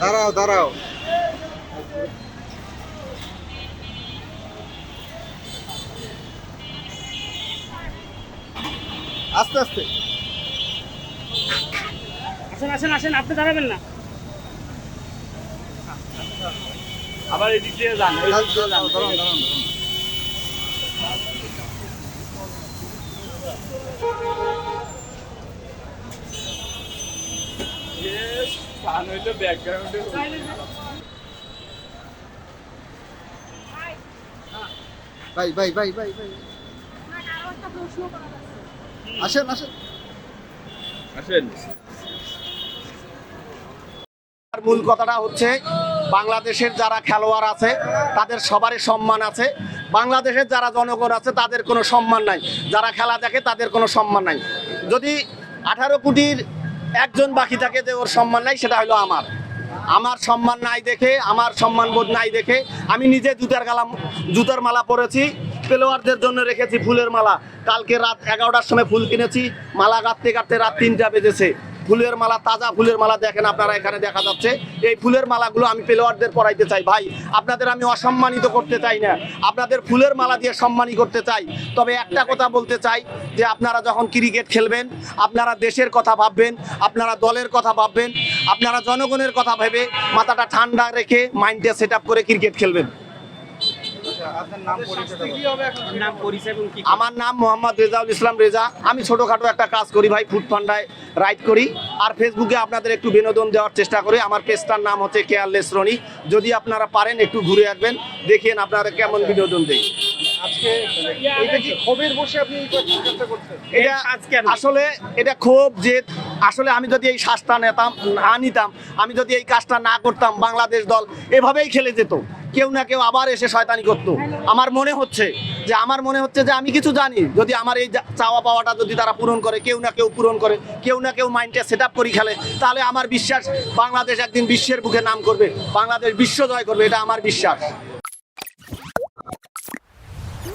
দাঁড়াও দাঁড়াও। আস্তে আস্তে। আসেন আসেন আসেন, আপনি দাঁড়াবেন না। আবার এদিক দিয়ে যান, এই দিক দিয়ে যান। দাঁড়ান দাঁড়ান। পান হইলো ব্যাকগ্রাউন্ডে। ভাই ভাই ভাই ভাই ভাই আসেন আসেন। আসেন। আর মূল কথাটা হচ্ছে বাংলাদেশের যারা খেলোয়াড় আছে তাদের সবারই সম্মান আছে, বাংলাদেশের যারা জনগণ আছে তাদের কোনো সম্মান নাই, যারা খেলা দেখে তাদের কোনো সম্মান নাই। যদি 18 কোটির একজন বাকি থাকে যে ওর সম্মান নাই, সেটা হলো আমার সম্মান নাই দেখে, আমার সম্মান বোধ নাই দেখে আমি নিজে জুতার মালা পরেছি, প্লেয়ারদের জন্য রেখেছি ফুলের মালা। কালকে রাত 11টার সময় ফুল কিনেছি, মালা গাঁথতে গাঁথতে রাত 3টা বেজেছে। ফুলের মালা, তাজা ফুলের মালা দেখেন আপনারা, এখানে দেখা যাচ্ছে। এই ফুলের মালাগুলো আমি প্লেয়ারদের পরাইতে চাই। ভাই, আপনাদের আমি অসম্মানিত করতে চাই না, আপনাদের ফুলের মালা দিয়ে সম্মানী করতে চাই। তবে একটা কথা বলতে চাই যে আপনারা যখন ক্রিকেট খেলবেন, আপনারা দেশের কথা ভাববেন, আপনারা দলের কথা ভাববেন, আপনারা জনগণের কথা ভেবে মাথাটা ঠান্ডা রেখে মাইন্ডে সেট আপ করে ক্রিকেট খেলবেন। আমার নাম মোহাম্মদ রেজাউল ইসলাম রেজা। আমি ছোটোখাটো একটা কাজ করি ভাই, ফুড পান্ডায় রাইড করি আর ফেসবুকে আপনাদের একটু বিনোদন দেওয়ার চেষ্টা করি। আমার পেজটার নাম হচ্ছে কেয়ারলেস রনি। যদি আপনারা পারেন একটু ঘুরে আসবেন, দেখেন আপনারা কেমন বিনোদন দেই। আজকে এটা কি ক্ষোভের বসে আপনি এই চেষ্টা করছেন? এটা আসলে এটা খুব জেদ। আসলে আমি যদি এই শ্বাসটা নিতাম, আমি যদি এই কাজটা না করতাম, বাংলাদেশ দল এভাবেই খেলে যেত। কেউ না কেউ আবার এসে শয়তানি করতো। আমার মনে হচ্ছে যে আমি কিছু জানি, যদি আমার এই চাওয়া পাওয়াটা যদি তারা পূরণ করে, কেউ না কেউ পূরণ করে, কেউ না কেউ মাইন্ডে সেট আপ করে খেলে, তাহলে আমার বিশ্বাস বাংলাদেশ একদিন বিশ্বের বুকে নাম করবে, বাংলাদেশ বিশ্ব জয় করবে, এটা আমার বিশ্বাস।